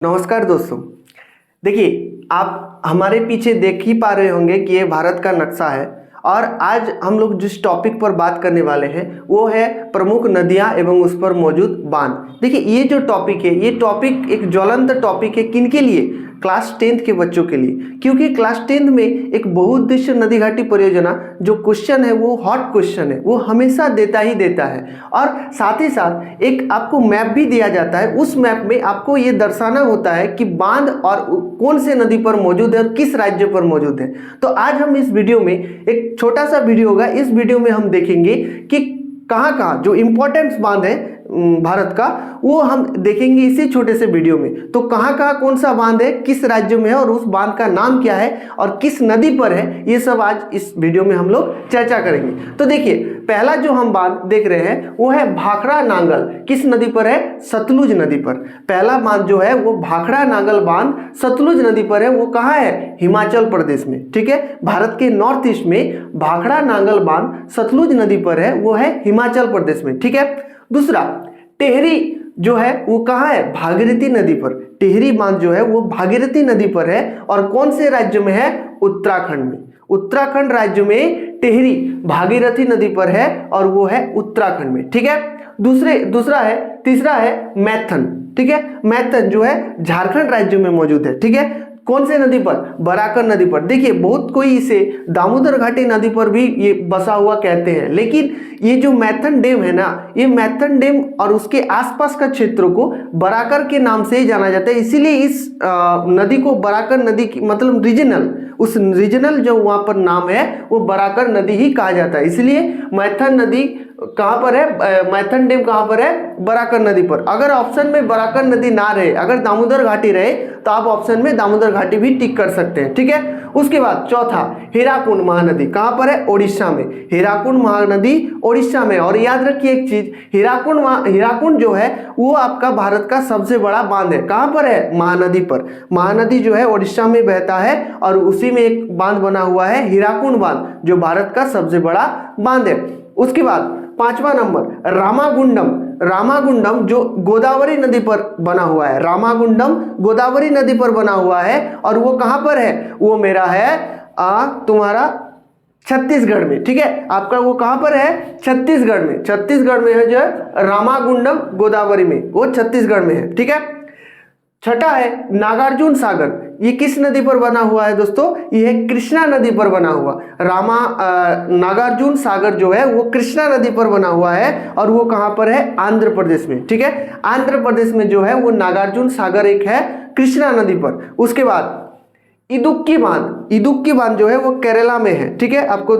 नमस्कार दोस्तों। देखिए, आप हमारे पीछे देख ही पा रहे होंगे कि ये भारत का नक्शा है और आज हम लोग जिस टॉपिक पर बात करने वाले हैं वो है प्रमुख नदियां एवं उस पर मौजूद बांध। देखिए, ये जो टॉपिक है ये टॉपिक एक ज्वलंत टॉपिक है। किनके लिए? क्लास 10th के बच्चों के लिए, क्योंकि क्लास 10th में एक बहुउद्देश्य नदी घाटी परियोजना जो क्वेश्चन है वो हॉट क्वेश्चन है, वो हमेशा देता ही देता है। और साथ ही साथ एक आपको मैप भी दिया जाता है। उस मैप में आपको ये दर्शाना होता है कि बांध और कौन से नदी पर मौजूद है और किस राज्य पर मौजूद है। तो आज हम इस वीडियो में एक छोटा सा वीडियो होगा, इस वीडियो में हम देखेंगे कि कहाँ कहाँ जो इम्पोर्टेंट बांध है भारत का वो हम देखेंगे इसी छोटे से वीडियो में। तो कहाँ कहाँ कौन सा बांध है, किस राज्य में है और उस बांध का नाम क्या है और किस नदी पर है, ये सब आज इस वीडियो में हम लोग चर्चा करेंगे। तो देखिए, पहला जो हम बांध देख रहे हैं वो है भाखड़ा नांगल। किस नदी पर है? सतलुज नदी पर। पहला बांध जो है वो भाखड़ा नांगल बांध सतलुज नदी पर है। वो कहाँ है? हिमाचल प्रदेश में। ठीक है, भारत के नॉर्थ ईस्ट में भाखड़ा नांगल बांध सतलुज नदी पर है, वो है हिमाचल प्रदेश में। ठीक है, दूसरा टेहरी जो है वो कहाँ है? भागीरथी नदी पर। टेहरी बांध जो है वो भागीरथी नदी पर है और कौन से राज्य में है? उत्तराखंड में। उत्तराखंड राज्य में टेहरी भागीरथी नदी पर है और वो है उत्तराखंड में। ठीक है, तीसरा है मैथन। ठीक है, मैथन जो है झारखंड राज्य में मौजूद है। ठीक है, कौन से नदी पर? बराकर नदी पर। देखिए, बहुत कोई इसे दामोदर घाटी नदी पर भी ये बसा हुआ कहते हैं, लेकिन ये जो मैथन डैम है ना, ये मैथन डैम और उसके आसपास का क्षेत्र को बराकर के नाम से ही जाना जाता है। इसीलिए इस नदी को बराकर नदी की मतलब रीजनल जो वहां पर नाम है वो बराकर नदी ही कहा जाता है। इसलिए मैथन नदी कहां पर है? मैथन डैम कहां पर है? बराकर नदी पर। अगर ऑप्शन में बराकर नदी ना रहे, अगर दामोदर घाटी रहे, तो आप ऑप्शन में दामोदर घाटी भी टिक कर सकते हैं। ठीक है, उसके बाद चौथा हीराकुंड महानदी कहां पर है? ओडिशा में। हीराकुंड महानदी ओडिशा में। और याद रखिए एक चीज, हीराकुंड जो है वो आपका भारत का सबसे बड़ा बांध है। कहां पर है? महानदी पर। महानदी जो है ओडिशा में बहता है और उसी में एक बांध बना हुआ है हीराकुंड बांध, जो भारत का सबसे बड़ा बांध है। उसके बाद पांचवा नंबर रामागुंडम जो गोदावरी नदी पर बना हुआ है। रामागुंडम गोदावरी नदी पर बना हुआ है और वो कहां पर है? वो मेरा है तुम्हारा छत्तीसगढ़ में। ठीक है, आपका वो कहां पर है? छत्तीसगढ़ में। छत्तीसगढ़ में है जो है रामागुंडम गोदावरी में, वो छत्तीसगढ़ में है। ठीक है, छठा है नागार्जुन सागर। ये किस नदी पर बना हुआ है दोस्तों? ये है कृष्णा नदी पर बना हुआ। नागार्जुन सागर जो है वो कृष्णा नदी पर बना हुआ है और वो कहां पर है? आंध्र प्रदेश में। ठीक है, आंध्र प्रदेश में जो है वो नागार्जुन सागर एक है कृष्णा नदी पर। उसके बाद इदुक्की बांध जो है वो केरला में है। ठीक है, आपको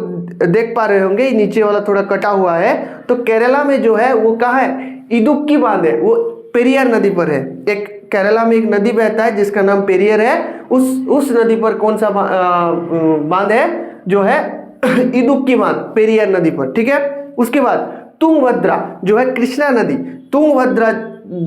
देख पा रहे होंगे नीचे वाला थोड़ा कटा हुआ है, तो केरला में जो है वो कहाँ है? इदुक्की बांध है, वो पेरियार नदी पर है। एक केरला में एक नदी बहता है जिसका नाम पेरियर है, उस नदी पर कौन सा बांध है? जो है इदुक्की बांध, पेरियार नदी पर। ठीक है, उसके बाद तुंगभद्रा जो है कृष्णा नदी। तुंगभद्रा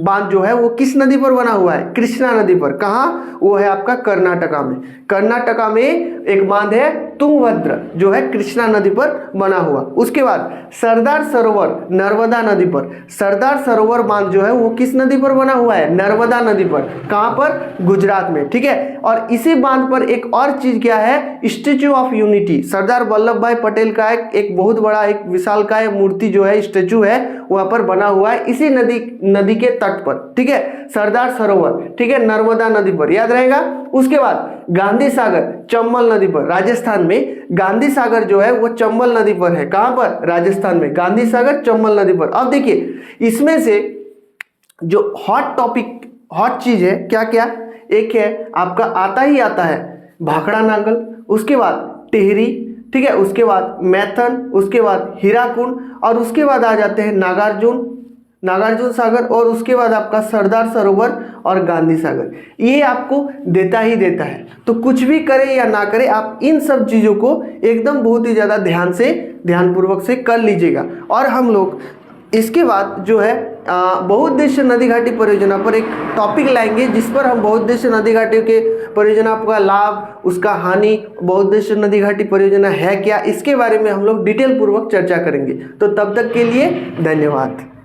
बांध जो है वो किस नदी पर बना हुआ है? कृष्णा नदी पर। कहाँ? वो है आपका कर्नाटका में। कर्नाटका में एक बांध है तुंगभद्रा जो है कृष्णा नदी पर बना हुआ। उसके बाद सरदार सरोवर नर्मदा नदी पर। सरदार सरोवर बांध जो है वो किस नदी पर बना हुआ है? नर्मदा नदी पर। कहाँ पर? गुजरात में। ठीक है, और इसी बांध पर एक और चीज क्या है? Statue of unity. Sardar Vallabhbhai Patel का एक बहुत बड़ा एक विशालकाय मूर्ति जो है, स्टेच्यू है, वहां पर बना हुआ है इसी नदी के तट पर। ठीक है, सरदार सरोवर। ठीक है, नर्मदा नदी पर, याद रहेगा। उसके बाद गांधी सागर चंबल नदी पर, राजस्थान में। गांधी सागर जो है वो चंबल नदी पर है। कहां पर? राजस्थान में। गांधी सागर चंबल नदी पर। अब देखिए, इसमें से जो हॉट चीज है क्या क्या? एक है आपका आता है भाखड़ा नांगल, उसके बाद टेहरी, ठीक है, उसके बाद मैथन, उसके बाद हीराकुंड और उसके बाद आ जाते हैं नागार्जुन सागर और उसके बाद आपका सरदार सरोवर और गांधी सागर। ये आपको देता ही देता है। तो कुछ भी करें या ना करें, आप इन सब चीज़ों को एकदम बहुत ही ज़्यादा ध्यानपूर्वक से कर लीजिएगा। और हम लोग इसके बाद जो है बहुउद्देश्य नदी घाटी परियोजना पर एक टॉपिक लाएंगे, जिस पर हम बहुउद्देश्य नदी घाटी के परियोजना का लाभ, उसका हानि, बहुउद्देश्य नदी घाटी परियोजना है क्या, इसके बारे में हम लोग डिटेल पूर्वक चर्चा करेंगे। तो तब तक के लिए धन्यवाद।